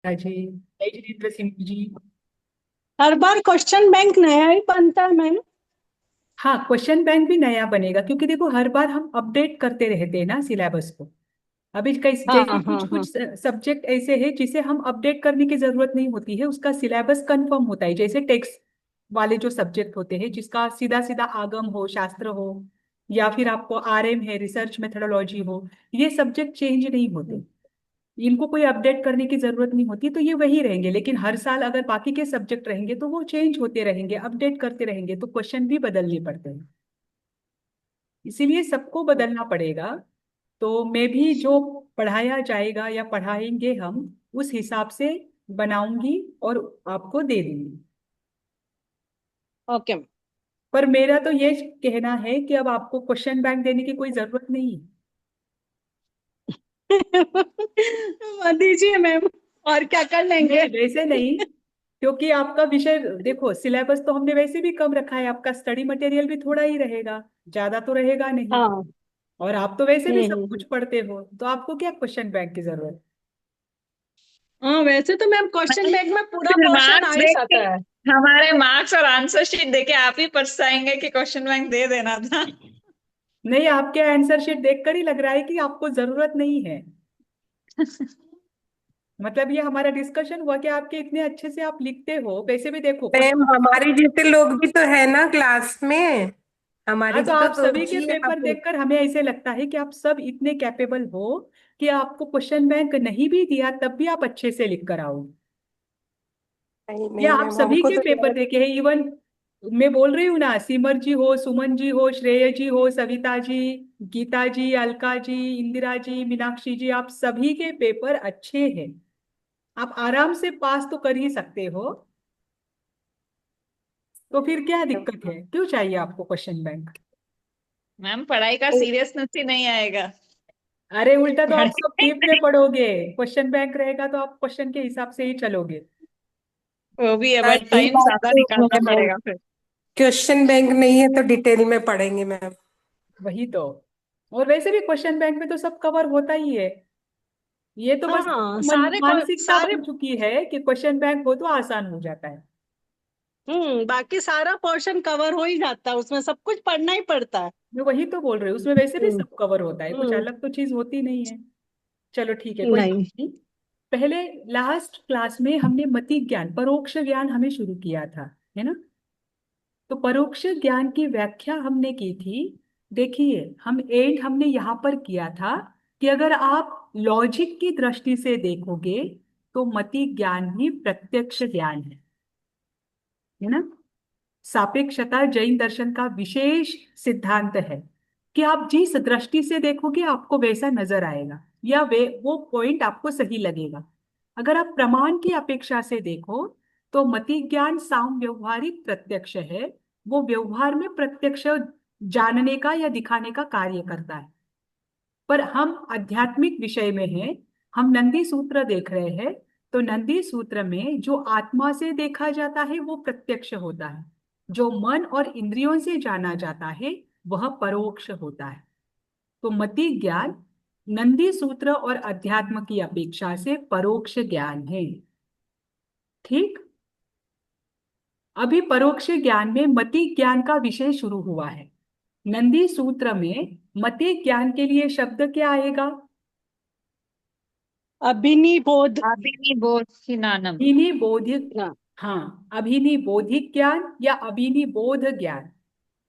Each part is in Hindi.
जी, जय जितेंद्र सिंह जी। हर बार क्वेश्चन बैंक नया ही बनता है मैम। हाँ, क्वेश्चन बैंक भी नया बनेगा क्योंकि देखो हर बार हम अपडेट करते रहते हैं ना सिलेबस को। अभी कई हाँ जैसे कुछ हाँ हाँ। कुछ सब्जेक्ट ऐसे हैं जिसे हम अपडेट करने की जरूरत नहीं होती है, उसका सिलेबस कंफर्म होता है। जैसे टेक्स्ट वाले जो सब्जेक्ट होते हैं जिसका सीधा सीधा आगम हो, शास्त्र हो, या फिर आपको आरएम है, रिसर्च मेथोडोलॉजी हो, ये सब्जेक्ट चेंज नहीं होते। इनको कोई अपडेट करने की जरूरत नहीं होती, तो ये वही रहेंगे। लेकिन हर साल अगर बाकी के सब्जेक्ट रहेंगे तो वो चेंज होते रहेंगे, अपडेट करते रहेंगे, तो क्वेश्चन भी बदलने पड़ते हैं। इसीलिए सबको बदलना पड़ेगा। तो मैं भी जो पढ़ाया जाएगा या पढ़ाएंगे हम, उस हिसाब से बनाऊंगी और आपको दे दूंगी। ओके। पर मेरा तो ये कहना है कि अब आपको क्वेश्चन बैंक देने की कोई जरूरत नहीं है। दीजिए मैम, और क्या कर लेंगे। नहीं, वैसे नहीं। क्योंकि आपका विषय देखो, सिलेबस तो हमने वैसे भी कम रखा है, आपका स्टडी मटेरियल भी थोड़ा ही रहेगा, ज्यादा तो रहेगा नहीं। हाँ। और आप तो वैसे भी सब कुछ हम्म। पढ़ते हो, तो आपको क्या क्वेश्चन बैंक की जरूरत। हाँ, वैसे तो मैम क्वेश्चन बैंक में पूरा पोर्शन आ मार्क्स ही देख के, जाता है। हमारे मार्क्स और आंसर शीट देके आप ही पछताएंगे कि क्वेश्चन बैंक दे देना था। नहीं, आपके आंसर शीट देखकर ही लग रहा है कि आपको जरूरत नहीं है। मतलब ये हमारा डिस्कशन हुआ कि आपके इतने अच्छे से आप लिखते हो, वैसे भी देखो कुछ। मैम हमारे जैसे लोग भी तो है ना क्लास में। हाँ, हमारी तो भी तो आप सभी के सोचिए पेपर आप। देखकर हमें ऐसे लगता है कि आप सब इतने कैपेबल हो कि आपको क्वेश्चन बैंक नहीं भी दिया तब भी आप अच्छे से लिख कर आओ। नहीं या नहीं आप मैम, सभी हमको के तो पेपर देखे हैं, इवन मैं बोल रही हूँ ना, सिमर जी हो, सुमन जी हो, श्रेय जी हो, सविता जी, गीता जी, अलका जी, इंदिरा जी, मीनाक्षी जी, आप सभी के पेपर अच्छे हैं। आप आराम से पास तो कर ही सकते हो। तो फिर क्या दिक्कत है, क्यों चाहिए आपको क्वेश्चन बैंक। मैम पढ़ाई का सीरियसनेस ही नहीं आएगा। अरे उल्टा तो आप सब डीप में पढ़ाई पढ़ोगे। क्वेश्चन बैंक रहेगा तो आप क्वेश्चन के हिसाब से ही चलोगे। वो भी है, हाँ, बट यही टाइम बात ज्यादा तो निकालना है मैम। पड़ेगा फिर। क्वेश्चन बैंक नहीं है तो डिटेल में पढ़ेंगे मैम। वही तो। और वैसे भी क्वेश्चन बैंक में तो सब कवर होता ही है। ये तो बस हाँ, मानसिकता सारे। बन चुकी है कि क्वेश्चन बैंक हो तो आसान हो जाता है। बाकी सारा पोर्शन कवर हो ही जाता है, उसमें सब कुछ पढ़ना ही पड़ता है। मैं वही तो बोल रही हूँ, उसमें वैसे भी हम्म। सब कवर होता है, कुछ हम्म। अलग तो चीज होती नहीं है। चलो ठीक है, कोई बात नहीं। नहीं। पहले लास्ट क्लास में हमने मति ज्ञान, परोक्ष ज्ञान हमें शुरू किया था, है ना। तो परोक्ष ज्ञान की व्याख्या हमने की थी। देखिए, हमने यहाँ पर किया था कि अगर आप लॉजिक की दृष्टि से देखोगे तो मति ज्ञान ही प्रत्यक्ष ज्ञान है ना। सापेक्षता जैन दर्शन का विशेष सिद्धांत है कि आप जिस दृष्टि से देखोगे आपको वैसा नजर आएगा, या वे वो पॉइंट आपको सही लगेगा। अगर आप प्रमाण की अपेक्षा से देखो तो मति ज्ञान साम व्यवहारिक प्रत्यक्ष है। वो व्यवहार में प्रत्यक्ष जानने का या दिखाने का कार्य करता है। पर हम आध्यात्मिक विषय में हैं, हम नंदी सूत्र देख रहे हैं। तो नंदी सूत्र में जो आत्मा से देखा जाता है वो प्रत्यक्ष होता है, जो मन और इंद्रियों से जाना जाता है वह परोक्ष होता है। तो मति ज्ञान नंदी सूत्र और अध्यात्म की अपेक्षा से परोक्ष ज्ञान है। ठीक। अभी परोक्ष ज्ञान में मति ज्ञान का विषय शुरू हुआ है। नंदी सूत्र में मति ज्ञान के लिए शब्द क्या आएगा। अभिनिबोध। अभिनी बोधिनानम। अभिनि बोधिक। हाँ। हाँ, अभिनि बोधिक ज्ञान या अभिनि बोध ज्ञान।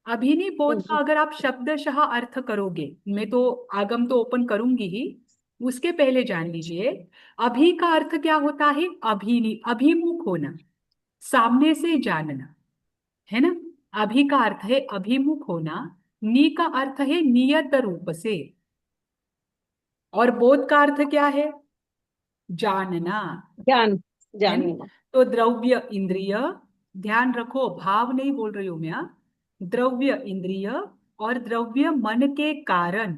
अभिनि बोध का अगर आप शब्दशः अर्थ करोगे, मैं तो आगम तो ओपन करूंगी ही, उसके पहले जान लीजिए। अभी का अर्थ क्या होता है, अभिनि अभिमुख होना, सामने से जानना, है ना। अभी का अर्थ है अभिमुख होना। नी का अर्थ है नियत रूप से। और बोध का अर्थ क्या है, जानना, ज्ञान। है ना। जानना। तो द्रव्य इंद्रिय, ध्यान रखो भाव नहीं बोल रही हूं मैं, हाँ। द्रव्य इंद्रिय और द्रव्य मन के कारण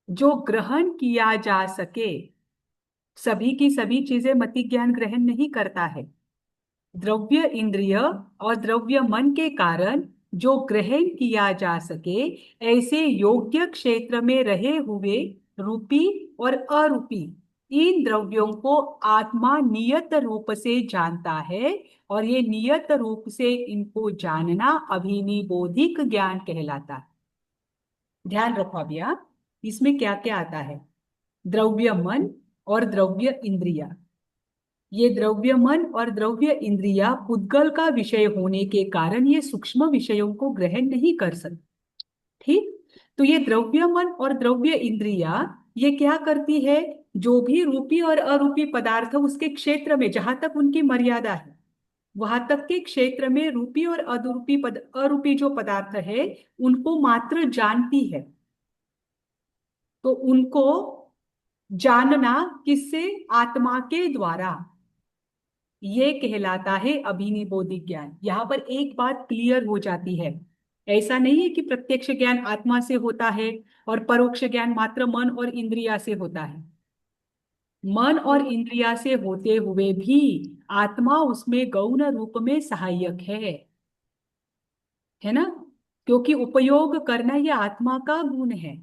जो ग्रहण किया जा सके, सभी की सभी चीजें मति ज्ञान ग्रहण नहीं करता है। द्रव्य इंद्रिय और द्रव्य मन के कारण जो ग्रहण किया जा सके, ऐसे योग्य क्षेत्र में रहे हुए रूपी और अरूपी इन द्रव्यों को आत्मा नियत रूप से जानता है, और ये नियत रूप से इनको जानना अभिनिबोधिक ज्ञान कहलाता है। ध्यान रखो अब यहाँ, इसमें क्या क्या आता है। द्रव्य मन और द्रव्य इंद्रिया। ये द्रव्य मन और द्रव्य इंद्रिया पुद्गल का विषय होने के कारण ये सूक्ष्म विषयों को ग्रहण नहीं कर सकते। ठीक, तो ये द्रव्य मन और द्रव्य इंद्रिया ये क्या करती है, जो भी रूपी और अरूपी पदार्थ उसके क्षेत्र में, जहां तक उनकी मर्यादा है वहां तक के क्षेत्र में रूपी और अरूपी जो पदार्थ है उनको मात्र जानती है। तो उनको जानना किससे, आत्मा के द्वारा, ये कहलाता है अभिनिबोधिक ज्ञान। यहां पर एक बात क्लियर हो जाती है, ऐसा नहीं है कि प्रत्यक्ष ज्ञान आत्मा से होता है और परोक्ष ज्ञान मात्र मन और इंद्रिया से होता है। मन और इंद्रिया से होते हुए भी आत्मा उसमें गौण रूप में सहायक है ना, क्योंकि उपयोग करना यह आत्मा का गुण है।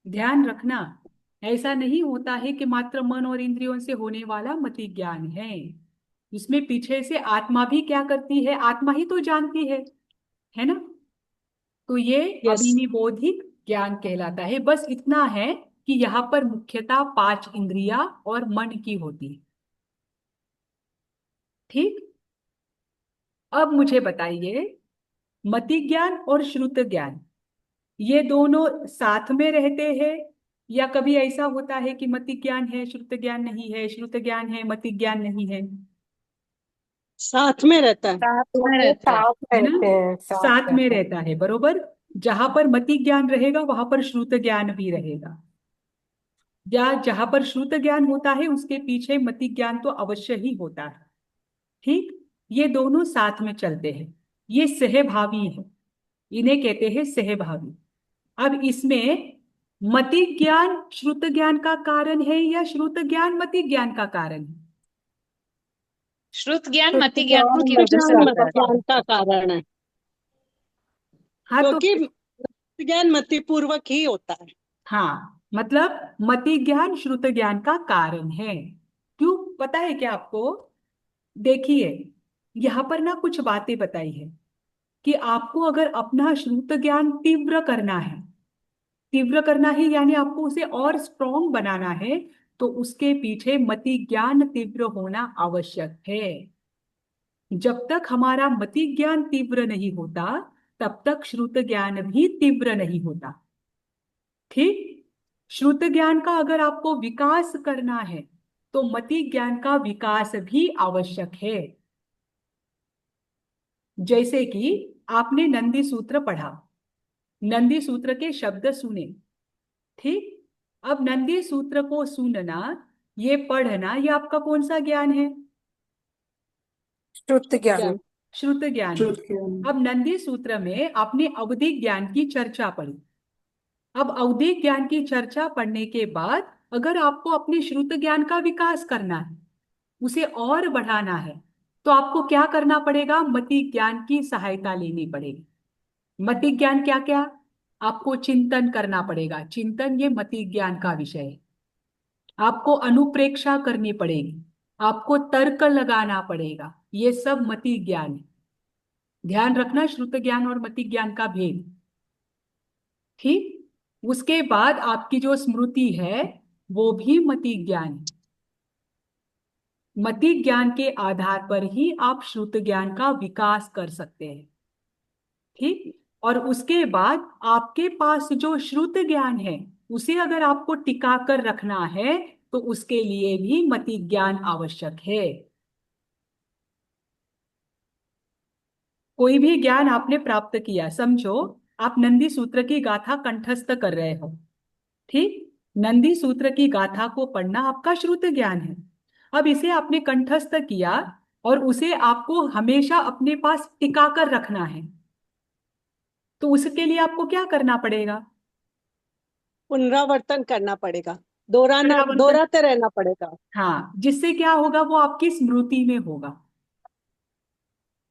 ध्यान रखना, ऐसा नहीं होता है कि मात्र मन और इंद्रियों से होने वाला मति ज्ञान है। इसमें पीछे से आत्मा भी क्या करती है, आत्मा ही तो जानती है ना। तो ये यस। अभिनिबोधिक ज्ञान कहलाता है। बस इतना है कि यहाँ पर मुख्यतः 5 इंद्रिया और मन की होती है। ठीक, अब मुझे बताइए, मति ज्ञान और श्रुत ज्ञान ये दोनों साथ में रहते हैं, या कभी ऐसा होता है कि मति ज्ञान है श्रुत ज्ञान नहीं है, श्रुत ज्ञान है मति ज्ञान नहीं है? साथ में रहता है। साथ में ये रहता है। साथ है ना, रहते हैं, साथ साथ में रहते हैं। रहता है, बरोबर। जहां पर मति ज्ञान रहेगा वहां पर श्रुत ज्ञान भी रहेगा, या जहां पर श्रुत ज्ञान होता है उसके पीछे मति ज्ञान तो अवश्य ही होता है। ठीक, ये दोनों साथ में चलते हैं, ये सहभावी है, इन्हें कहते हैं सहभावी। अब इसमें मति ज्ञान श्रुत ज्ञान का कारण है या श्रुत ज्ञान मति ज्ञान का कारण है? श्रुत ज्ञान श्रुत मति ज्ञान ज्ञान की वजह से मति ज्ञान होता मत है। ज्ञान ज्ञान का कारण है, हाँ तो, क्योंकि ज्ञान मति पूर्वक ही होता है। हाँ मतलब मति ज्ञान श्रुत ज्ञान का कारण है। क्यों पता है क्या आपको? देखिए, यहाँ पर ना कुछ बातें बताई है कि आपको अगर अपना श्रुत ज्ञान तीव्र करना है, तीव्र करना है यानी आपको उसे और स्ट्रॉन्ग बनाना है, तो उसके पीछे मति ज्ञान तीव्र होना आवश्यक है। जब तक हमारा मति ज्ञान तीव्र नहीं होता तब तक श्रुत ज्ञान भी तीव्र नहीं होता। ठीक, श्रुत ज्ञान का अगर आपको विकास करना है तो मति ज्ञान का विकास भी आवश्यक है। जैसे कि आपने नंदी सूत्र पढ़ा, नंदी सूत्र के शब्द सुने। ठीक, अब नंदी सूत्र को सुनना, ये पढ़ना, ये आपका कौन सा ज्ञान है? श्रुत ज्ञान। ज्ञान। श्रुत ज्ञान है। श्रुत ज्ञान। अब नंदी सूत्र में आपने अवधि ज्ञान की चर्चा पढ़ी। अब अवधि ज्ञान की चर्चा पढ़ने के बाद अगर आपको अपने श्रुत ज्ञान का विकास करना है, उसे और बढ़ाना है, तो आपको क्या करना पड़ेगा? मति ज्ञान की सहायता लेनी पड़ेगी। मति ज्ञान क्या क्या? आपको चिंतन करना पड़ेगा, चिंतन ये मति ज्ञान का विषय है। आपको अनुप्रेक्षा करनी पड़ेगी, आपको तर्क लगाना पड़ेगा, ये सब मति ज्ञान है। ध्यान रखना श्रुत ज्ञान और मति ज्ञान का भेद। ठीक, उसके बाद आपकी जो स्मृति है वो भी मति ज्ञान है। मति ज्ञान के आधार पर ही आप श्रुत ज्ञान का विकास कर सकते हैं। ठीक, और उसके बाद आपके पास जो श्रुत ज्ञान है उसे अगर आपको टिका कर रखना है तो उसके लिए भी मति ज्ञान आवश्यक है। कोई भी ज्ञान आपने प्राप्त किया, समझो आप नंदी सूत्र की गाथा कंठस्थ कर रहे हो। ठीक, नंदी सूत्र की गाथा को पढ़ना आपका श्रुत ज्ञान है। अब इसे आपने कंठस्थ किया और उसे आपको हमेशा अपने पास टिका कर रखना है, तो उसके लिए आपको क्या करना पड़ेगा? पुनरावर्तन करना पड़ेगा, दोहराना, पुनरावर्तन। दोहराते रहना पड़ेगा। हाँ, जिससे क्या होगा, वो आपकी स्मृति में होगा,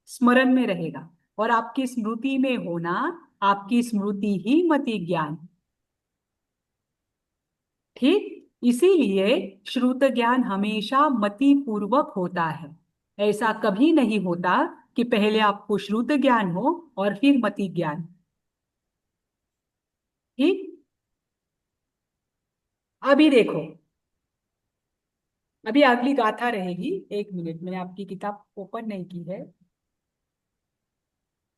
स्मरण में रहेगा, और आपकी स्मृति में होना, आपकी स्मृति ही मति ज्ञान। ठीक, इसीलिए श्रुत ज्ञान हमेशा मति पूर्वक होता है। ऐसा कभी नहीं होता कि पहले आपको श्रुत ज्ञान हो और फिर मति ज्ञान। ठीक। अभी देखो, अभी अगली गाथा रहेगी। एक मिनट, मैंने आपकी किताब ओपन नहीं की है।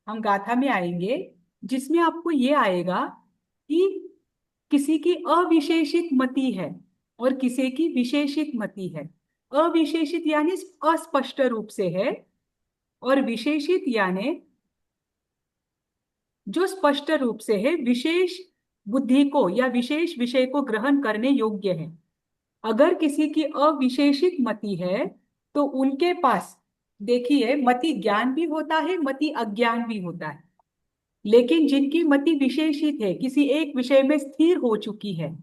हम गाथा में आएंगे जिसमें आपको ये आएगा कि किसी की अविशेषित मति है और किसी की विशेषित मति है। अविशेषित यानी अस्पष्ट रूप से है, और विशेषित यानी जो स्पष्ट रूप से है, विशेष बुद्धि को या विशेष विषय को ग्रहण करने योग्य है। अगर किसी की अविशेषित मति है तो उनके पास, देखिए, मति ज्ञान भी होता है, मति अज्ञान भी होता है। लेकिन जिनकी मति विशेषित है, किसी एक विषय में स्थिर हो चुकी है,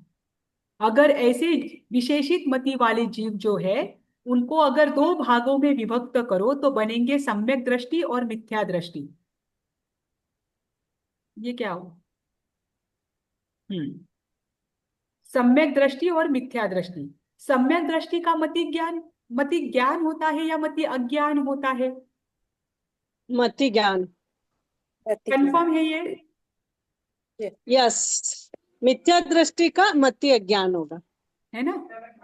अगर ऐसे विशेषित मति वाले जीव जो है, उनको अगर दो भागों में विभक्त करो तो बनेंगे सम्यक दृष्टि और मिथ्या दृष्टि। ये क्या हो? हम्म सम्यक दृष्टि और मिथ्या दृष्टि। सम्यक दृष्टि का मति ज्ञान होता है या मति अज्ञान होता है? मति ज्ञान। कंफर्म है ये? यस, मिथ्या दृष्टि का मति अज्ञान होगा, है ना?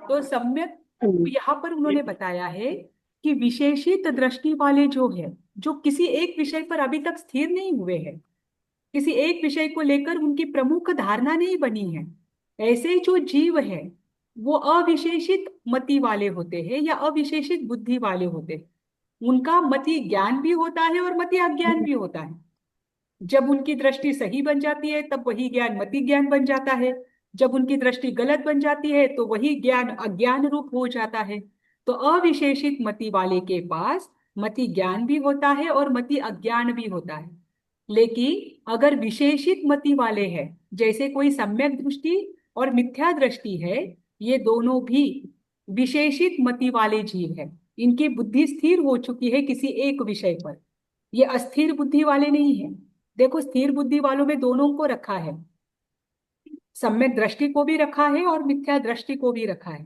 तो सम्यक, यहाँ पर उन्होंने बताया है कि विशेषित दृष्टि वाले जो है, जो किसी एक विषय पर अभी तक स्थिर नहीं हुए हैं, किसी एक विषय को लेकर उनकी प्रमुख धारणा नहीं बनी है, ऐसे जो जीव है वो अविशेषित मति वाले होते हैं या अविशेषित बुद्धि वाले होते हैं। उनका मति ज्ञान भी होता है और मति अज्ञान भी होता है। जब उनकी दृष्टि सही बन जाती है तब वही ज्ञान मति ज्ञान बन जाता है। जब उनकी दृष्टि गलत बन जाती है तो वही ज्ञान अज्ञान रूप हो जाता है। तो अविशेषित मति वाले के पास मति ज्ञान भी होता है और मति अज्ञान भी होता है। लेकिन अगर विशेषित मति वाले हैं, जैसे कोई सम्यक दृष्टि और मिथ्या दृष्टि है, ये दोनों भी विशेषित मति वाले जीव है। इनकी बुद्धि स्थिर हो चुकी है किसी एक विषय पर, ये अस्थिर बुद्धि वाले नहीं है। देखो, स्थिर बुद्धि वालों में दोनों को रखा है, सम्यक दृष्टि को भी रखा है और मिथ्या दृष्टि को भी रखा है।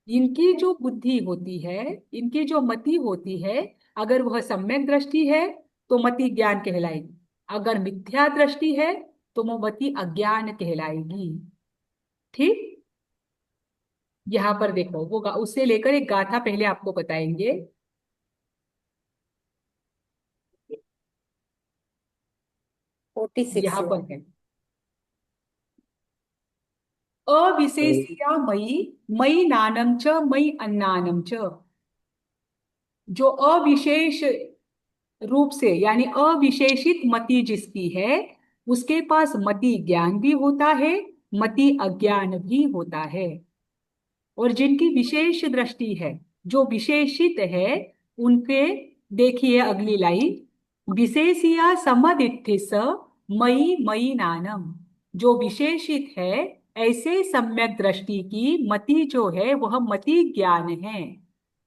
इनकी जो बुद्धि होती है, इनकी जो मति होती है, अगर वह सम्यक दृष्टि है तो मति ज्ञान कहलाएगी, अगर मिथ्या दृष्टि है तो वो मति अज्ञान कहलाएगी। ठीक। यहाँ पर देखो, वो उससे लेकर एक गाथा पहले आपको बताएंगे। 46 यहाँ है। पर है, अविशेषिया मयि मयि नानम च मयि अन्नानम च। जो अविशेष रूप से यानी अविशेषित मति जिसकी है, उसके पास मति ज्ञान भी होता है, मति अज्ञान भी होता है। और जिनकी विशेष दृष्टि है, जो विशेषित है, उनके, देखिए अगली लाइन, विशेषिया समदिठिस मयि मयि नानम। जो विशेषित है, ऐसे सम्यक दृष्टि की मति जो है वह मति ज्ञान है।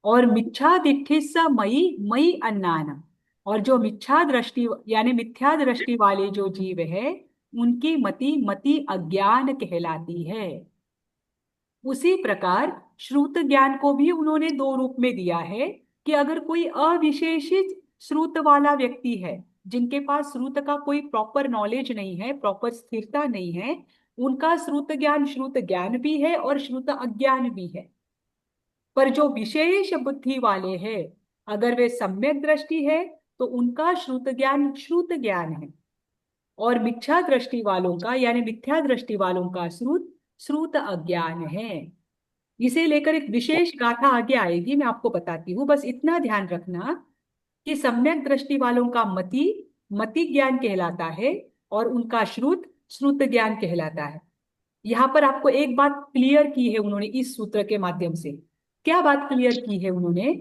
और मिच्छा दिठिस मयि मयि अन्नानम। और जो मिच्छा दृष्टि यानी मिथ्या दृष्टि वाले जो जीव है, उनकी मति मति अज्ञान कहलाती है। उसी प्रकार श्रुत ज्ञान को भी उन्होंने दो रूप में दिया है कि अगर कोई अविशेषित श्रुत वाला व्यक्ति है, जिनके पास श्रुत का कोई प्रॉपर नॉलेज नहीं है, प्रॉपर स्थिरता नहीं है, उनका श्रुत ज्ञान भी है और श्रुत अज्ञान भी है। पर जो विशेष बुद्धि वाले हैं, अगर वे सम्यक दृष्टि है तो उनका श्रुत ज्ञान है, और मिथ्या दृष्टि वालों का यानी मिथ्या दृष्टि वालों का श्रुत अज्ञान है। इसे लेकर एक विशेष गाथा आगे आएगी, मैं आपको बताती हूँ। बस इतना ध्यान रखना कि सम्यक दृष्टि वालों का मति मति ज्ञान कहलाता है और उनका श्रुत ज्ञान कहलाता है। यहाँ पर आपको एक बात क्लियर की है उन्होंने इस सूत्र के माध्यम से। क्या बात क्लियर की है उन्होंने?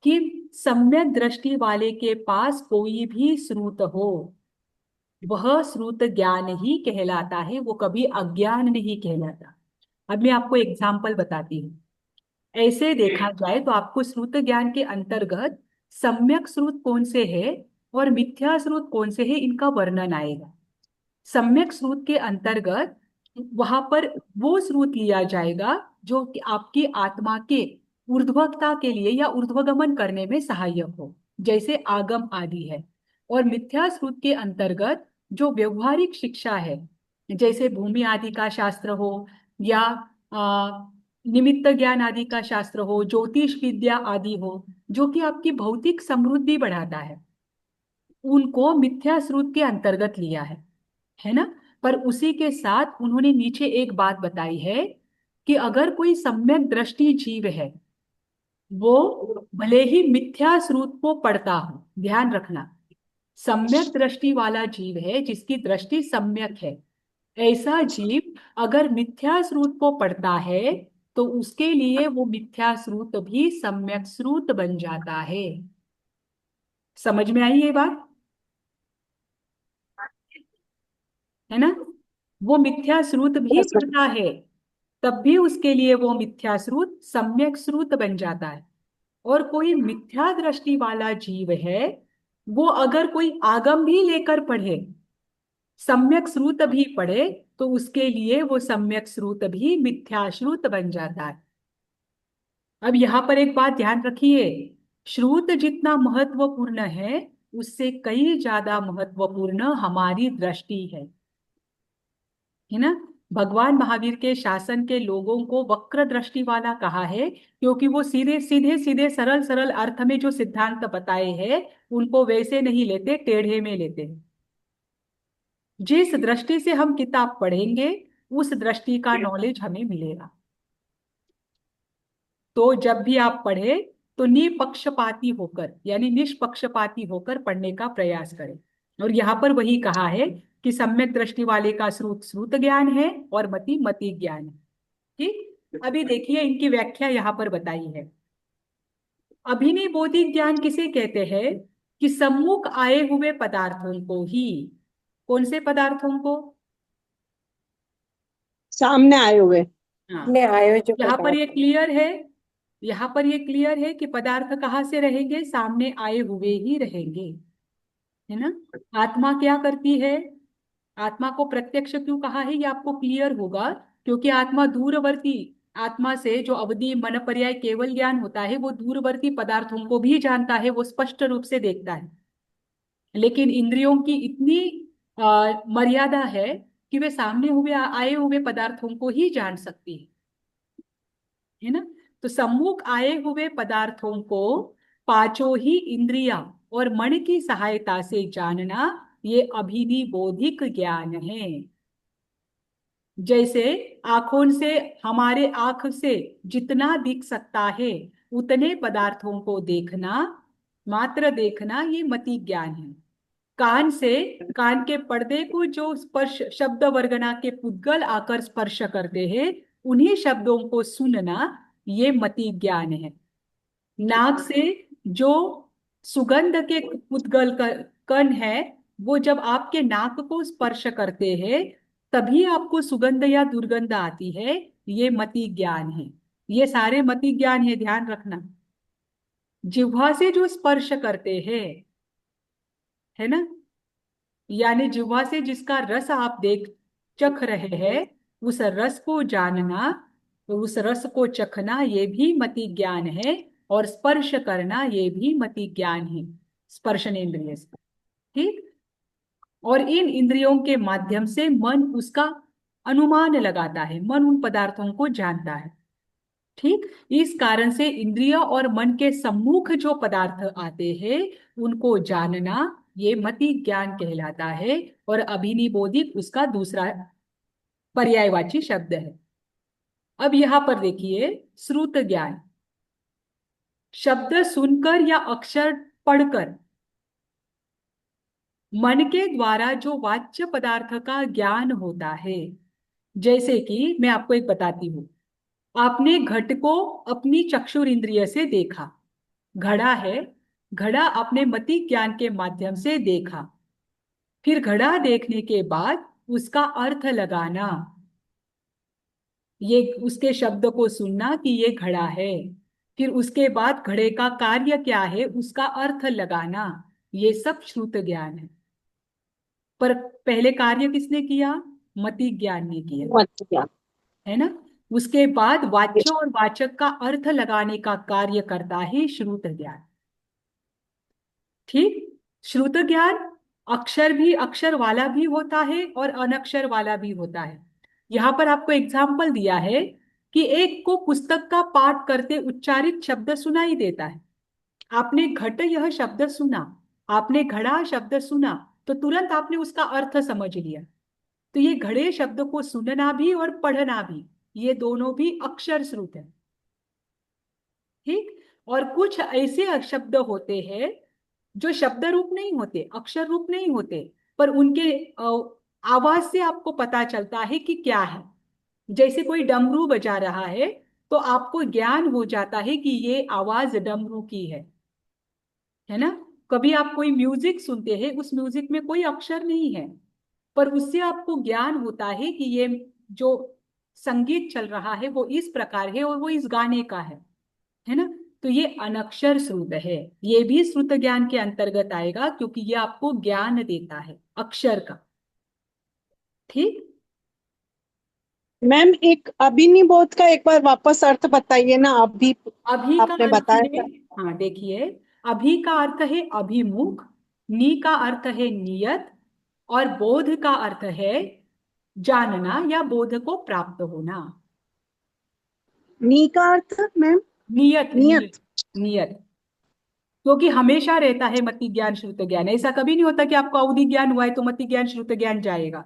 कि सम्यक दृष्टि वाले के पास कोई भी श्रुत हो, वह श्रुत ज्ञान ही कहलाता है, वो कभी अज्ञान नहीं कहलाता। अब मैं आपको एग्जाम्पल बताती हूँ। ऐसे देखा जाए तो आपको श्रुत ज्ञान के अंतर्गत सम्यक श्रुत कौन से है और मिथ्या श्रुत कौन से है, इनका वर्णन आएगा। सम्यक श्रुत के अंतर्गत वहां पर वो श्रुत लिया जाएगा जो कि आपकी आत्मा के ऊर्ध्वकता के लिए या ऊर्ध्वगमन करने में सहायक हो, जैसे आगम आदि है। और मिथ्या श्रुत के अंतर्गत जो व्यवहारिक शिक्षा है, जैसे भूमि आदि का शास्त्र हो, या निमित्त ज्ञान आदि का शास्त्र हो, ज्योतिष विद्या आदि हो, जो कि आपकी भौतिक समृद्धि बढ़ाता है, उनको मिथ्या श्रुत के अंतर्गत लिया है ना। पर उसी के साथ उन्होंने नीचे एक बात बताई है कि अगर कोई सम्यक दृष्टि जीव है, वो भले ही मिथ्या श्रुत को पढ़ता हो, ध्यान रखना, सम्यक दृष्टि वाला जीव है जिसकी दृष्टि सम्यक है, ऐसा जीव अगर मिथ्या श्रुत को पढ़ता है तो उसके लिए वो मिथ्या श्रुत भी सम्यक श्रुत बन जाता है। समझ में आई ये बात, है ना। वो मिथ्या श्रुत भी Yes, ma'am. पढ़ता है, तब भी उसके लिए वो मिथ्या श्रुत सम्यक श्रुत बन जाता है। और कोई मिथ्या दृष्टि वाला जीव है, वो अगर कोई आगम भी लेकर पढ़े, सम्यक श्रुत भी पढ़े, तो उसके लिए वो सम्यक श्रुत भी मिथ्या श्रुत बन जाता है। अब यहां पर एक बात ध्यान रखिए, श्रुत जितना महत्वपूर्ण है, उससे कई ज्यादा महत्वपूर्ण हमारी दृष्टि है ना। भगवान महावीर के शासन के लोगों को वक्र दृष्टि वाला कहा है, क्योंकि वो सीधे सीधे सीधे सरल सरल अर्थ में जो सिद्धांत बताए हैं उनको वैसे नहीं लेते, टेढ़े में लेते हैं। जिस दृष्टि से हम किताब पढ़ेंगे उस दृष्टि का नॉलेज हमें मिलेगा। तो जब भी आप पढ़े तो निपक्षपाती होकर, यानी निष्पक्षपाती होकर पढ़ने का प्रयास करें। और यहाँ पर वही कहा है कि सम्यक दृष्टि वाले का श्रुत श्रुत ज्ञान है और मति मति ज्ञान है। ठीक, अभी देखिए इनकी व्याख्या यहाँ पर बताई है। अभिनिबोधिक ज्ञान किसे कहते हैं कि सम्मुख आए हुए पदार्थों को ही, कौन से पदार्थों को, सामने आए हुए। हाँ, अपने आयो जो यहाँ पर पदार्थ ये क्लियर है, यहाँ पर ये क्लियर है कि पदार्थ कहाँ से रहेंगे, सामने आए हुए ही रहेंगे, है ना। आत्मा क्या करती है, आत्मा को प्रत्यक्ष क्यों कहा है ये आपको क्लियर होगा, क्योंकि आत्मा दूरवर्ती, आत्मा से जो अवधि मन पर्याय केवल ज्ञान होता है वो दूरवर्ती पदार्थों को भी जानता है, वो स्पष्ट रूप से देखता है। लेकिन इंद्रियों की इतनी मर्यादा है कि वे सामने हुए आए हुए पदार्थों को ही जान सकती है ना। तो सम्मुख आए हुए पदार्थों को पांचों ही इंद्रिया और मन की सहायता से जानना, ये अभिनिबोधिक ज्ञान है। जैसे आंखों से, हमारे आंख से जितना दिख सकता है उतने पदार्थों को देखना, मात्र देखना, ये मति ज्ञान है। कान से, कान के पर्दे को जो स्पर्श शब्द वर्गना के पुद्गल आकर स्पर्श करते हैं, उन्हीं शब्दों को सुनना, ये मति ज्ञान है। नाक से जो सुगंध के पुद्गल कण है, वो जब आपके नाक को स्पर्श करते हैं तभी आपको सुगंध या दुर्गंध आती है, ये मति ज्ञान है। ये सारे मति ज्ञान है, ध्यान रखना। जिह्वा से जो स्पर्श करते हैं, है ना, यानी जिह्वा से जिसका रस आप देख चख रहे हैं, उस रस को जानना, उस रस को चखना, ये भी मति ज्ञान है। और स्पर्श करना, ये भी मति ज्ञान है, स्पर्शनेन्द्रिय से। ठीक, और इन इंद्रियों के माध्यम से मन उसका अनुमान लगाता है, मन उन पदार्थों को जानता है। ठीक, इस कारण से इंद्रिय और मन के सम्मुख जो पदार्थ आते हैं उनको जानना, ये मति ज्ञान कहलाता है। और अभिनिबोधिक उसका दूसरा पर्यायवाची शब्द है। अब यहां पर देखिए, श्रुत ज्ञान, शब्द सुनकर या अक्षर पढ़कर मन के द्वारा जो वाच्य पदार्थ का ज्ञान होता है। जैसे कि मैं आपको एक बताती हूं, आपने घट को अपनी चक्षुर इंद्रिय से देखा, घड़ा है, घड़ा आपने मति ज्ञान के माध्यम से देखा। फिर घड़ा देखने के बाद उसका अर्थ लगाना, ये उसके शब्द को सुनना कि ये घड़ा है। फिर उसके बाद घड़े का कार्य क्या है उसका अर्थ लगाना, ये सब श्रुत ज्ञान है। पर पहले कार्य किसने किया, मति ज्ञान ने किया, मत ज्ञान। है ना। उसके बाद वाच्य और वाचक का अर्थ लगाने का कार्य करता है श्रुत ज्ञान। ठीक। श्रुत ज्ञान अक्षर वाला भी होता है और अनक्षर वाला भी होता है। यहाँ पर आपको एग्जाम्पल दिया है कि एक को पुस्तक का पाठ करते उच्चारित शब्द सुनाई देता है। आपने घट यह शब्द सुना, आपने घड़ा शब्द सुना, तो तुरंत आपने उसका अर्थ समझ लिया। तो ये घड़े शब्द को सुनना भी और पढ़ना भी, ये दोनों भी अक्षर श्रुत है। ठीक। और कुछ ऐसे शब्द होते हैं जो शब्द रूप नहीं होते, अक्षर रूप नहीं होते, पर उनके आवाज से आपको पता चलता है कि क्या है। जैसे कोई डमरू बजा रहा है तो आपको ज्ञान हो जाता है कि ये आवाज डमरू की है ना। कभी आप कोई म्यूजिक सुनते हैं, उस म्यूजिक में कोई अक्षर नहीं है, पर उससे आपको ज्ञान होता है कि ये जो संगीत चल रहा है वो इस प्रकार है और वो इस गाने का है ना। तो ये अनक्षर श्रुत है, ये भी श्रुत ज्ञान के अंतर्गत आएगा क्योंकि ये आपको ज्ञान देता है अक्षर का। ठीक। मैम एक अभिनिबोध का एक बार वापस अर्थ बताइए ना। अभी अभी का आपने अर्थ बताया है, था। हाँ देखिए, अभी का अर्थ है अभिमुख, नी का अर्थ है नियत, और बोध का अर्थ है जानना या बोध को प्राप्त होना। नी का अर्थ मैम? नियत नियत नियत। नियत। क्योंकि हमेशा रहता है मति ज्ञान श्रुत ज्ञान, ऐसा कभी नहीं होता कि आपको अवधि ज्ञान हुआ है तो मति ज्ञान श्रुत ज्ञान जाएगा।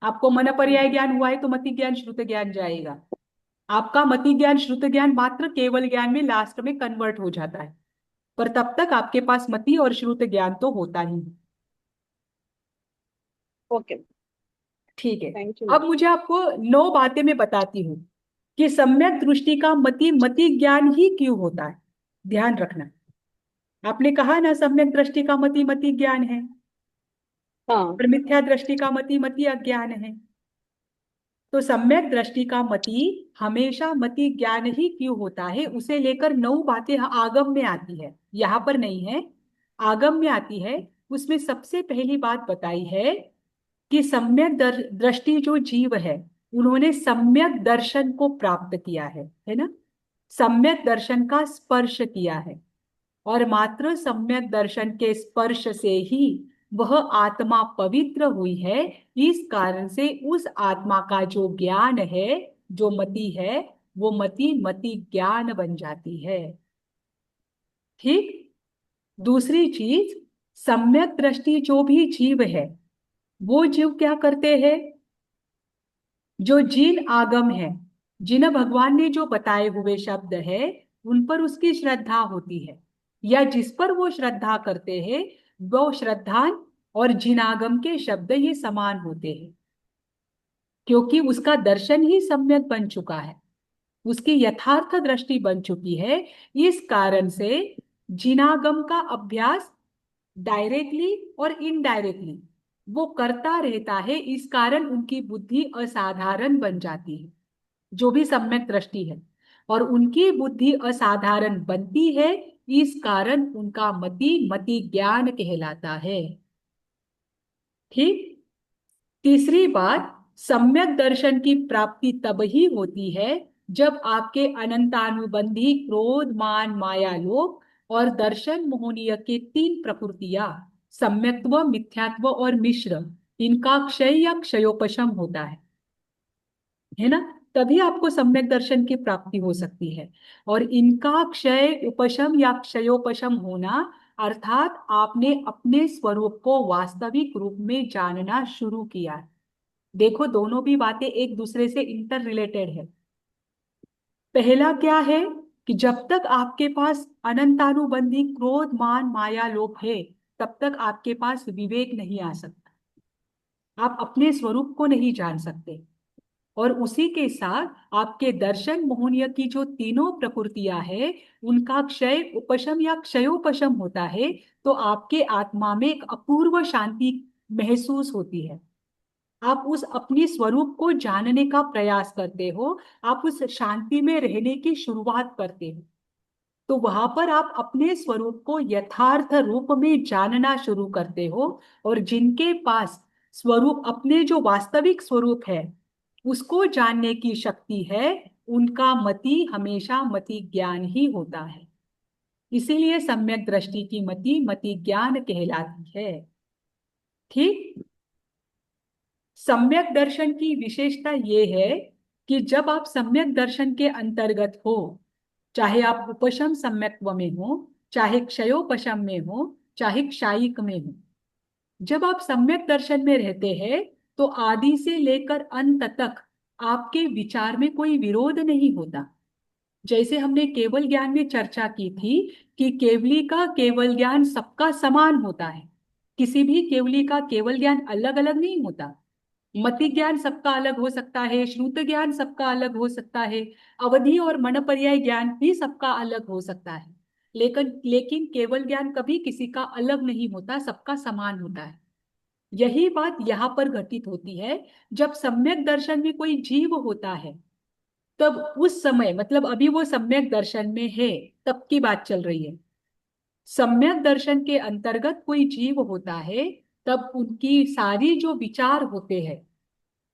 आपको मन पर्याय ज्ञान हुआ है तो मति ज्ञान श्रुत ज्ञान जाएगा। आपका मति ज्ञान श्रुत ज्ञान मात्र केवल ज्ञान में लास्ट में कन्वर्ट हो जाता है, पर तब तक आपके पास मति और श्रुत ज्ञान तो होता ही है। ओके। ठीक है। थैंक यू अब मैम। मुझे आपको 9 बातें मैं बताती हूँ कि सम्यक दृष्टि का मति मति ज्ञान ही क्यों होता है। ध्यान रखना, आपने कहा ना सम्यक दृष्टि का मति मति ज्ञान है हाँ। और मिथ्या दृष्टि का मति मति अज्ञान है। तो सम्यक दृष्टि का मति हमेशा मति ज्ञान ही क्यों होता है, उसे लेकर 9 बातें आगम में आती है, यहाँ पर नहीं है, आगम में आती है। उसमें सबसे पहली बात बताई है कि सम्यक दृष्टि जो जीव है उन्होंने सम्यक दर्शन को प्राप्त किया है ना। सम्यक दर्शन का स्पर्श किया है और मात्र सम्यक दर्शन के स्पर्श से ही वह आत्मा पवित्र हुई है। इस कारण से उस आत्मा का जो ज्ञान है, जो मति है, वो मति मति ज्ञान बन जाती है। ठीक। दूसरी चीज, सम्यक दृष्टि जो भी जीव है वो जीव क्या करते हैं, जो जिन आगम है, जिन्हें भगवान ने जो बताए हुए शब्द है उन पर उसकी श्रद्धा होती है, या जिस पर वो श्रद्धा करते हैं वो श्रद्धान और जिनागम के शब्द ये समान होते हैं, क्योंकि उसका दर्शन ही सम्यक बन चुका है, उसकी यथार्थ दृष्टि बन चुकी है। इस कारण से जिनागम का अभ्यास डायरेक्टली और इनडायरेक्टली वो करता रहता है। इस कारण उनकी बुद्धि असाधारण बन जाती है, जो भी सम्यक दृष्टि है, और उनकी बुद्धि असाधारण बनती है। इस कारण उनका मति मति ज्ञान कहलाता है। ठीक। तीसरी बात, सम्यक दर्शन की प्राप्ति तब ही होती है जब आपके अनंतानुबंधी क्रोध मान माया लोभ और दर्शन मोहनीय के 3 प्रकृतियां सम्यक्त्व मिथ्यात्व और मिश्र, इनका क्षय या क्षयोपशम होता है ना। तभी आपको सम्यक दर्शन की प्राप्ति हो सकती है। और इनका क्षय उपशम या क्षयोपशम होना अर्थात आपने अपने स्वरूप को वास्तविक रूप में जानना शुरू किया है। देखो दोनों भी बातें एक दूसरे से इंटर रिलेटेड है। पहला क्या है कि जब तक आपके पास अनंतानुबंधी क्रोध मान माया लोभ है तब तक आपके पास विवेक नहीं आ सकता, आप अपने स्वरूप को नहीं जान सकते। और उसी के साथ आपके दर्शन मोहनीय की जो तीनों प्रकृतियां हैं उनका क्षय उपशम या क्षयोपशम होता है, तो आपके आत्मा में एक अपूर्व शांति महसूस होती है। आप उस अपनी स्वरूप को जानने का प्रयास करते हो, आप उस शांति में रहने की शुरुआत करते हो, तो वहां पर आप अपने स्वरूप को यथार्थ रूप में जानना शुरू करते हो। और जिनके पास स्वरूप, अपने जो वास्तविक स्वरूप है उसको जानने की शक्ति है, उनका मति हमेशा मति ज्ञान ही होता है। इसीलिए सम्यक दृष्टि की मति मति ज्ञान कहलाती है। ठीक। सम्यक दर्शन की विशेषता ये है कि जब आप सम्यक दर्शन के अंतर्गत हो, चाहे आप उपशम सम्यक्त्व में हो, चाहे क्षयोपशम में हो, चाहे क्षायिक में हो, जब आप सम्यक दर्शन में रहते हैं तो आदि से लेकर अंत तक आपके विचार में कोई विरोध नहीं होता। जैसे हमने केवल ज्ञान में चर्चा की थी कि केवली का केवल ज्ञान सबका समान होता है, किसी भी केवली का केवल ज्ञान अलग अलग नहीं होता। मति ज्ञान सबका अलग हो सकता है, श्रुत ज्ञान सबका अलग हो सकता है, अवधि और मन पर्याय ज्ञान भी सबका अलग हो सकता है, लेकिन लेकिन केवल ज्ञान कभी किसी का अलग नहीं होता, सबका समान होता है। यही बात यहाँ पर घटित होती है। जब सम्यक दर्शन में कोई जीव होता है तब उस समय, मतलब अभी वो सम्यक दर्शन में है तब की बात चल रही है, सम्यक दर्शन के अंतर्गत कोई जीव होता है तब उनकी सारी जो विचार होते हैं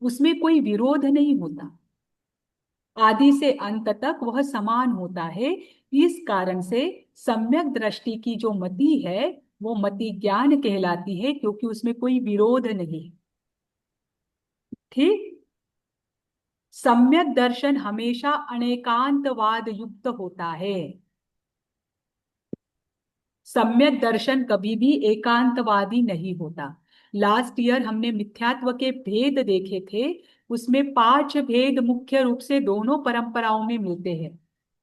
उसमें कोई विरोध नहीं होता, आदि से अंत तक वह समान होता है। इस कारण से सम्यक दृष्टि की जो मति है वो मति ज्ञान कहलाती है, क्योंकि उसमें कोई विरोध नहीं। ठीक। सम्यक दर्शन हमेशा अनेकांतवाद युक्त होता है। सम्यक दर्शन कभी भी एकांतवादी नहीं होता। लास्ट ईयर हमने मिथ्यात्व के भेद देखे थे, उसमें 5 भेद मुख्य रूप से दोनों परंपराओं में मिलते हैं।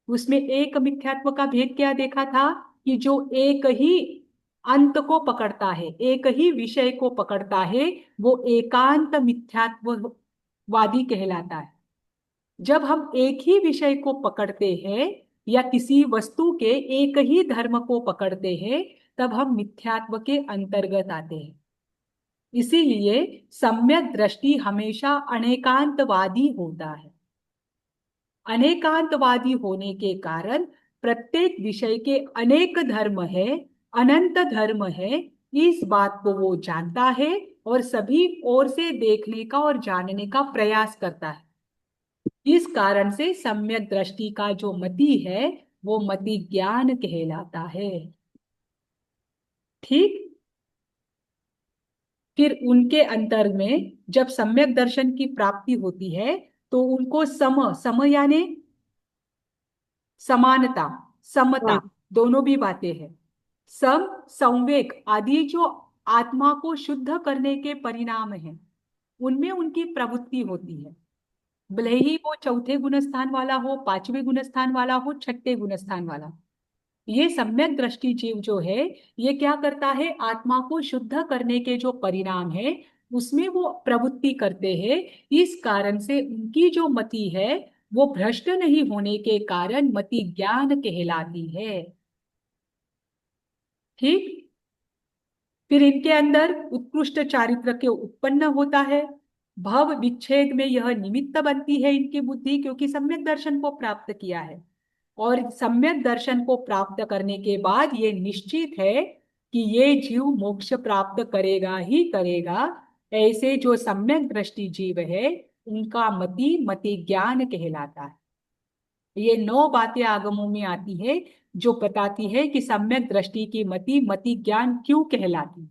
उसमें एक मिथ्यात्व का भेद क्या देखा था कि जो एक ही अंत को पकड़ता है, एक ही विषय को पकड़ता है, वो एकांत मिथ्यात्ववादी कहलाता है। जब हम एक ही विषय को पकड़ते हैं या किसी वस्तु के एक ही धर्म को पकड़ते हैं तब हम मिथ्यात्व के अंतर्गत आते हैं। इसीलिए सम्यक दृष्टि हमेशा अनेकांतवादी होता है। अनेकांतवादी होने के कारण प्रत्येक विषय के अनेक धर्म है, अनंत धर्म है, इस बात को वो जानता है और सभी ओर से देखने का और जानने का प्रयास करता है। इस कारण से सम्यक दृष्टि का जो मति है वो मति ज्ञान कहलाता है। ठीक। फिर उनके अंतर में जब सम्यक दर्शन की प्राप्ति होती है तो उनको सम यानी समानता, समता, हाँ। दोनों भी बातें हैं। सम, संवेग आदि जो आत्मा को शुद्ध करने के परिणाम हैं उनमें उनकी प्रवृत्ति होती है, भले ही वो चौथे गुणस्थान वाला हो, 5वें गुणस्थान वाला हो, 6ठे गुणस्थान वाला। ये सम्यक दृष्टि जीव जो है ये क्या करता है, आत्मा को शुद्ध करने के जो परिणाम है उसमें वो प्रवृत्ति करते हैं। इस कारण से उनकी जो मति है वो भ्रष्ट नहीं होने के कारण मति ज्ञान कहलाती है। ठीक। फिर इनके अंदर उत्कृष्ट चारित्र के उत्पन्न होता है। भव विच्छेद में यह निमित्त बनती है इनकी बुद्धि, क्योंकि सम्यक दर्शन को प्राप्त किया है। और सम्यक दर्शन को प्राप्त करने के बाद ये निश्चित है कि ये जीव मोक्ष प्राप्त करेगा ही करेगा। ऐसे जो सम्यक दृष्टि जीव है उनका मति मति ज्ञान कहलाता है। ये 9 बातें आगमों में आती है जो बताती है कि सम्यक दृष्टि की मति मति ज्ञान क्यों कहलाती है।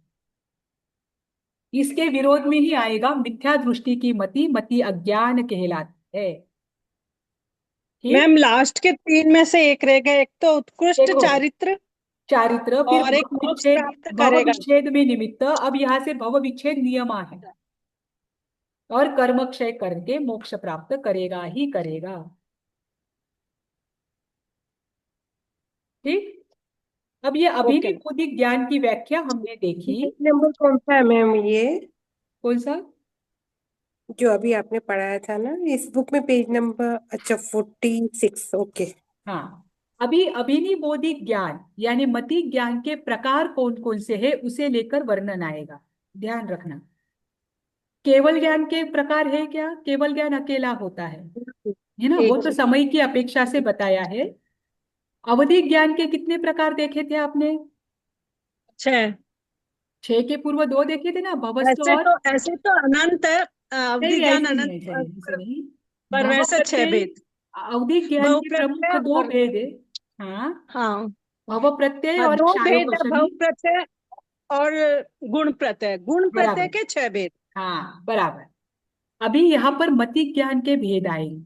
इसके विरोध में ही आएगा मिथ्या दृष्टि की मति मति अज्ञान कहलाती है। मैम ठीक। लास्ट के 3 में से एक रह गए, एक तो उत्कृष्ट देखो, चारित्र चारित्र, फिर और एक भव मोक्ष विच्छेद, प्राप्त भव करेगा। विच्छेद में निमित्त, अब यहाँ से भव विच्छेद नियमा है, और कर्म क्षय करके मोक्ष प्राप्त करेगा ही करेगा। ठीक। अब ये ओके। अभिनिव बौद्धिक ज्ञान की व्याख्या हमने देखी। पेज नंबर कौन सा है मैम ये, कौन सा? जो अभी आपने पढ़ाया था ना इस बुक में, पेज नंबर, अच्छा 46, ओके। हाँ, अभी अभिनिव बौद्धिक ज्ञान यानी मति ज्ञान के प्रकार कौन कौन से है उसे लेकर वर्णन आएगा, ध्यान रखना। केवल ज्ञान के प्रकार है क्या? केवल ज्ञान अकेला होता है ना, वो एक तो समय की अपेक्षा से बताया है। अवधि ज्ञान के कितने प्रकार देखे थे आपने? 6। छह के पूर्व दो देखे थे ना, भवस्व और, ऐसे तो अनंत है, अवधि नहीं ज्ञान ऐसे नहीं, अनंत, ऐसे नहीं, ऐसे नहीं। पर भव वैसे छह प्रत्यय, भेद। अवधि ज्ञान बहु के प्रमुख प्रत्यय दो और, भेद है। हाँ, हाँ भव प्रत्यय हाँ, और दो भेद है, क्षारोपशमी। बहु प्रत्यय और गुण प्रत्यय बराबर, के छह भेद। हाँ बराबर। अभी यहाँ पर मति ज्ञान के भेद आएंगे।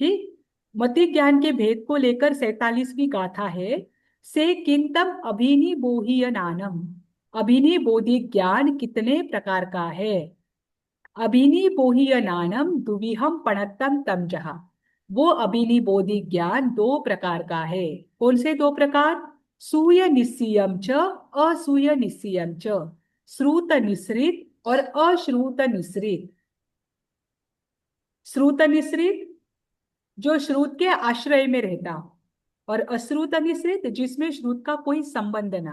ठीक, मति ज्ञान के भेद को लेकर 47वीं गाथा है। से किंतम अभिनि बोहीय नानम। अभिनि बोधि ज्ञान कितने प्रकार का है? अभिनि बोहीय नानम दुविहम पणत्तम तम जहा। वो अभिनि बोधि ज्ञान दो प्रकार का है। कौन से दो प्रकार? सूय निस्सीयम च असूय निस्सीयम च। श्रुत निस्रित और अश्रुत निस्रित। श्रुत निस्रित जो श्रुत के आश्रय में रहता हो, और अश्रुत निश्रित जिसमें श्रुत का कोई संबंध ना।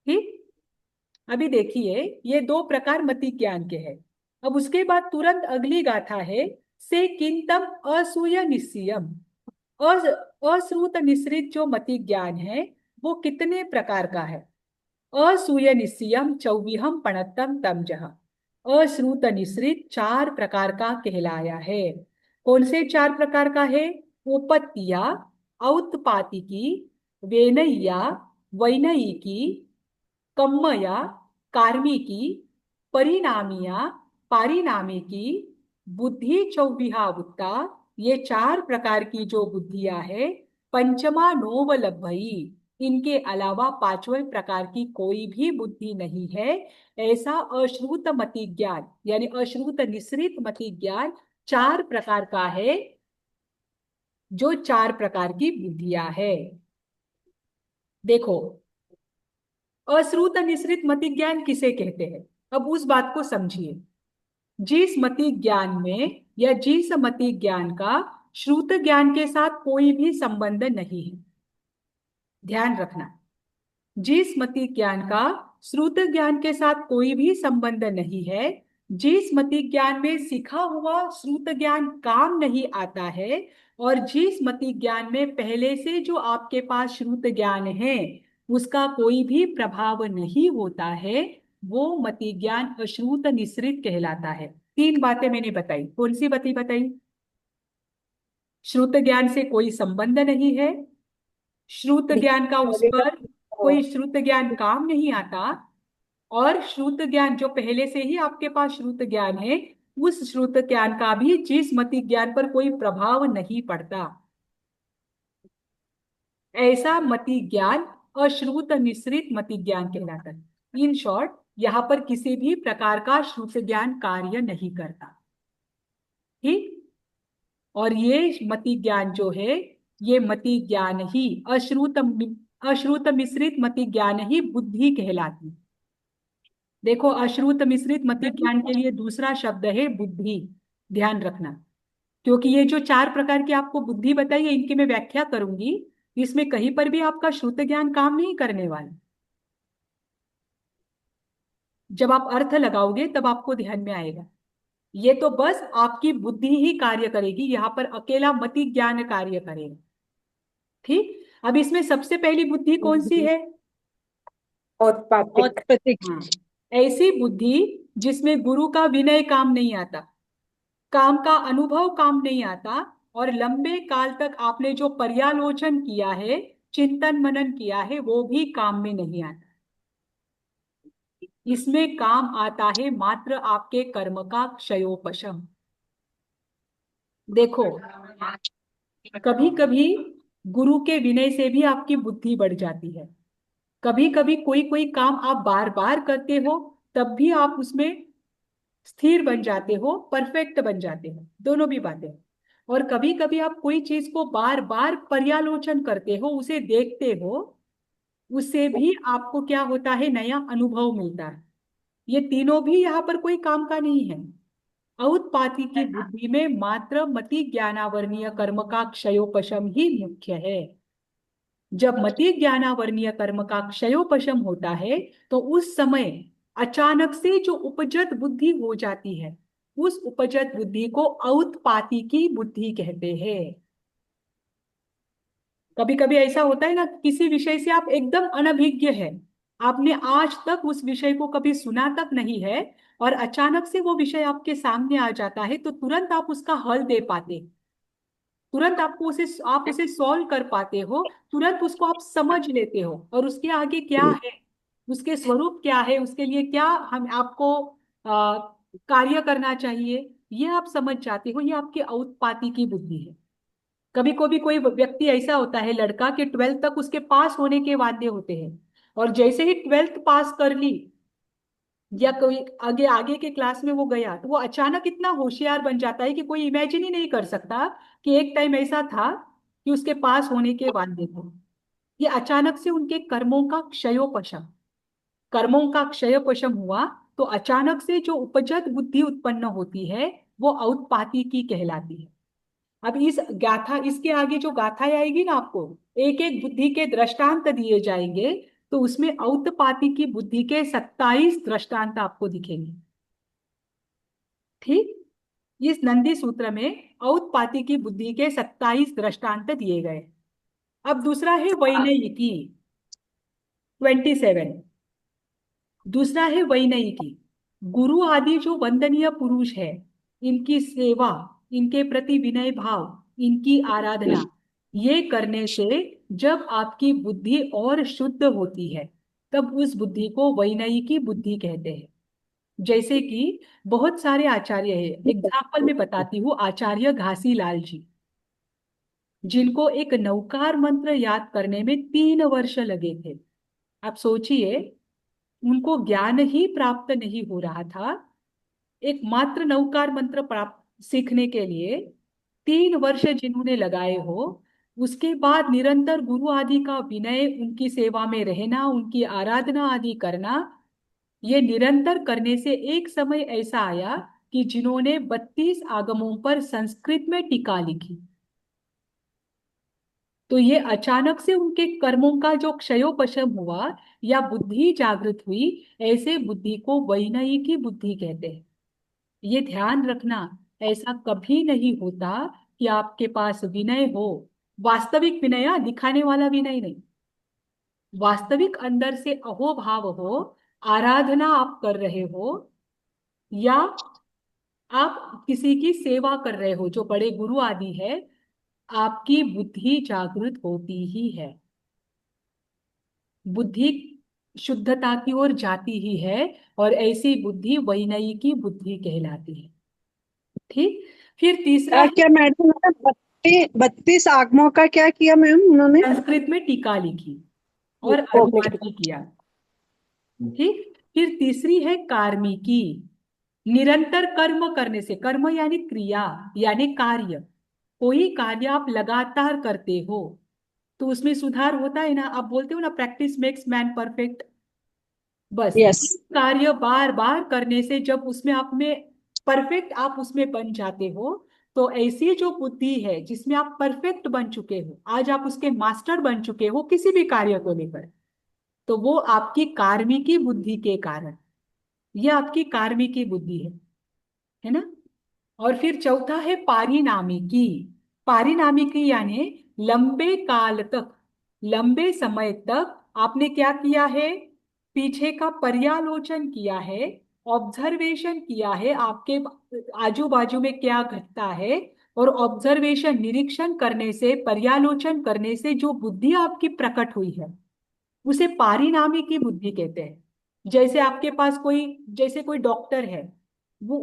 ठीक, अभी देखिए ये दो प्रकार मति ज्ञान के हैं। अब उसके बाद तुरंत अगली गाथा है। से किंतम असूय निश्चयम। अश्रुत निश्रित जो मति ज्ञान है वो कितने प्रकार का है? असूय निश्चयम चौविहम पणत्तम तमजह। अश्रुत निश्रित चार प्रकार का कहलाया है। कौन से चार प्रकार का है? उपत्तिया, औत्पातिकी, वेनय्या, वैनयिकी, कम्मया, कार्मिकी, परिणामिया, पारिणामिकी, बुद्धि चौविहावुत्ता। ये चार प्रकार की जो बुद्धियां है, पंचमा नोवलभई, इनके अलावा पांचवें प्रकार की कोई भी बुद्धि नहीं है। ऐसा अश्रुत मति ज्ञान यानी अश्रुत निश्रित मति ज्ञान चार प्रकार का है, जो चार प्रकार की बुद्धियां है। देखो, अश्रुत निश्रित मति ज्ञान किसे कहते हैं? अब उस बात को समझिए। जिस मति ज्ञान में या जिस मति ज्ञान का श्रुत ज्ञान के साथ कोई भी संबंध नहीं है, ध्यान रखना। जिस मति ज्ञान का श्रुत ज्ञान के साथ कोई भी संबंध नहीं है, जिस मति ज्ञान में सीखा हुआ श्रुत ज्ञान काम नहीं आता है, और जिस मति ज्ञान में पहले से जो आपके पास श्रुत ज्ञान है उसका कोई भी प्रभाव नहीं होता है, वो मति ज्ञान अश्रुत निश्रित कहलाता है। तीन बातें मैंने बताई। कौन सी बातें बताई? श्रुत ज्ञान से कोई संबंध नहीं है, श्रुत ज्ञान का उस पर कोई श्रुत ज्ञान काम नहीं आता, और श्रुत ज्ञान जो पहले से ही आपके पास श्रुत ज्ञान है उस श्रुत ज्ञान का भी जिस मति ज्ञान पर कोई प्रभाव नहीं पड़ता, ऐसा मति ज्ञान अश्रुत निश्रित मति ज्ञान कहलाता है। इन शॉर्ट, यहाँ पर किसी भी प्रकार का श्रुत ज्ञान कार्य नहीं करता। ठीक, और ये मति ज्ञान जो है, ये मति ज्ञान ही अश्रुत मिश्रित मति ज्ञान ही बुद्धि कहलाती। देखो, अश्रुत मिश्रित मति ज्ञान के लिए दूसरा शब्द है बुद्धि, ध्यान रखना। क्योंकि ये जो चार प्रकार की आपको बुद्धि बताई है इनकी मैं व्याख्या करूंगी, इसमें कहीं पर भी आपका श्रुत ज्ञान काम नहीं करने वाला। जब आप अर्थ लगाओगे तब आपको ध्यान में आएगा। ये तो बस आपकी बुद्धि ही कार्य करेगी, यहाँ पर अकेला मति ज्ञान कार्य करेगा। ठीक, अब इसमें सबसे पहली बुद्धि कौन सी है? औत्पातिक। औत्पत्तिक। हाँ, ऐसी बुद्धि जिसमें गुरु का विनय काम नहीं आता, काम का अनुभव काम नहीं आता, और लंबे काल तक आपने जो पर्यालोचन किया है, चिंतन मनन किया है, वो भी काम में नहीं आता। इसमें काम आता है मात्र आपके कर्म का क्षयोपशम। देखो, कभी कभी गुरु के विनय से भी आपकी बुद्धि बढ़ जाती है। कभी कभी कोई कोई काम आप बार बार करते हो तब भी आप उसमें स्थिर बन जाते हो, परफेक्ट बन जाते हो, दोनों भी बातें। और कभी कभी आप कोई चीज को बार बार पर्यालोचन करते हो, उसे देखते हो, उससे भी आपको क्या होता है? नया अनुभव मिलता है। ये तीनों भी यहाँ पर कोई काम का नहीं है। औत्पाती की बुद्धि में मात्र मति ज्ञानावरणीय कर्म का क्षयोपशम ही मुख्य है। जब मति ज्ञानावरणीय कर्म का क्षयोपशम होता है तो उस समय अचानक से जो उपजत बुद्धि हो जाती है, उस उपजत बुद्धि को औत्पाती की बुद्धि कहते हैं। कभी कभी ऐसा होता है ना, किसी विषय से आप एकदम अनभिज्ञ है, आपने आज तक उस विषय को कभी सुना तक नहीं है, और अचानक से वो विषय आपके सामने आ जाता है, तो तुरंत आप उसका हल दे पाते, तुरंत आप उसे सॉल्व कर पाते हो, तुरंत उसको आप समझ लेते हो, और उसके आगे क्या है, उसके स्वरूप क्या है, उसके लिए क्या हम आपको कार्य करना चाहिए, ये आप समझ जाते हो। ये आपकी औत्पाती की बुद्धि है। कभी कभी कोई व्यक्ति ऐसा होता है, लड़का, कि 12th तक उसके पास होने के वादे होते हैं, और जैसे ही 12th पास कर ली, या कोई आगे आगे के क्लास में वो गया, तो वो अचानक इतना होशियार बन जाता है कि कोई इमेजिन ही नहीं कर सकता कि एक टाइम ऐसा था कि उसके पास होने के वादे थे। ये अचानक से उनके कर्मों का क्षयोपशम हुआ, तो अचानक से जो उपजत बुद्धि उत्पन्न होती है, वो औत्पाती की कहलाती है। अब इस गाथा, इसके आगे जो गाथा आएगी ना, आपको एक एक बुद्धि के दृष्टांत दिए जाएंगे, तो उसमें औत्पाती की बुद्धि के 27 दृष्टांत आपको दिखेंगे। ठीक, इस नंदी सूत्र में औत्पाती की बुद्धि के 27 दृष्टांत दिए गए। अब दूसरा है वैनयिकी, 27। दूसरा है वैनयिकी। गुरु आदि जो वंदनीय पुरुष है, इनकी सेवा, इनके प्रति विनय भाव, इनकी आराधना, ये करने से जब आपकी बुद्धि और शुद्ध होती है, तब उस बुद्धि को वैनयिकी बुद्धि कहते हैं। जैसे कि बहुत सारे आचार्य हैं, एग्जाम्पल में बताती हूँ, आचार्य घासीलाल जी, जिनको एक नौकार मंत्र याद करने में 3 वर्ष लगे थे। आप सोचिए, उनको ज्ञान ही प्राप्त नहीं हो रहा था, एक मात्र नौकार मंत्र प्राप्त सीखने के लिए 3 वर्ष जिन्होंने लगाए हो, उसके बाद निरंतर गुरु आदि का विनय, उनकी सेवा में रहना, उनकी आराधना आदि करना, ये निरंतर करने से एक समय ऐसा आया कि जिन्होंने 32 आगमों पर संस्कृत में टीका लिखी। तो ये अचानक से उनके कर्मों का जो क्षयोपशम हुआ, या बुद्धि जागृत हुई, ऐसे बुद्धि को वैनयिकी बुद्धि कहते हैं। ये ध्यान रखना, ऐसा कभी नहीं होता कि आपके पास विनय हो, वास्तविक विनय, दिखाने वाला विनय नहीं, वास्तविक अंदर से अहोभाव हो, आराधना आप कर रहे हो, या आप किसी की सेवा कर रहे हो, जो बड़े गुरु आदि है, आपकी बुद्धि जागृत होती ही है। बुद्धि शुद्धता की ओर जाती ही है, और ऐसी बुद्धि वैनयिकी बुद्धि कहलाती है। ठीक, फिर तीसरा है, क्या मैडम, 32 आगमों का क्या किया मैम उन्होंने? संस्कृत में टीका लिखी और अनुवाद भी किया। ठीक, फिर तीसरी है कार्मिकी, निरंतर कर्म करने से, कर्म यानी क्रिया, यानी कार्य, कोई कार्य आप लगातार करते हो, तो उसमें सुधार होता है ना। आप बोलते हो ना, प्रैक्टिस मेक्स मैन परफेक्ट। बस यस। कार्य बार बार करने से जब उसमें आप में परफेक्ट, आप उसमें बन जाते हो, तो ऐसी जो बुद्धि है जिसमें आप परफेक्ट बन चुके हो, आज आप उसके मास्टर बन चुके हो किसी भी कार्य को लेकर, तो वो आपकी कार्मिकी बुद्धि के कारण, ये आपकी कार्मिकी बुद्धि है ना। और फिर चौथा है पारिणामिकी। पारिणामिकी यानी लंबे काल तक, लंबे समय तक आपने क्या किया है, पीछे का पर्यालोचन किया है, ऑब्जर्वेशन किया है, आपके आजू बाजू में क्या घटता है, और ऑब्जर्वेशन, निरीक्षण करने से, पर्यालोचन करने से जो बुद्धि आपकी प्रकट हुई है, उसे पारिणामिकी बुद्धि कहते हैं। जैसे आपके पास कोई, जैसे कोई डॉक्टर है,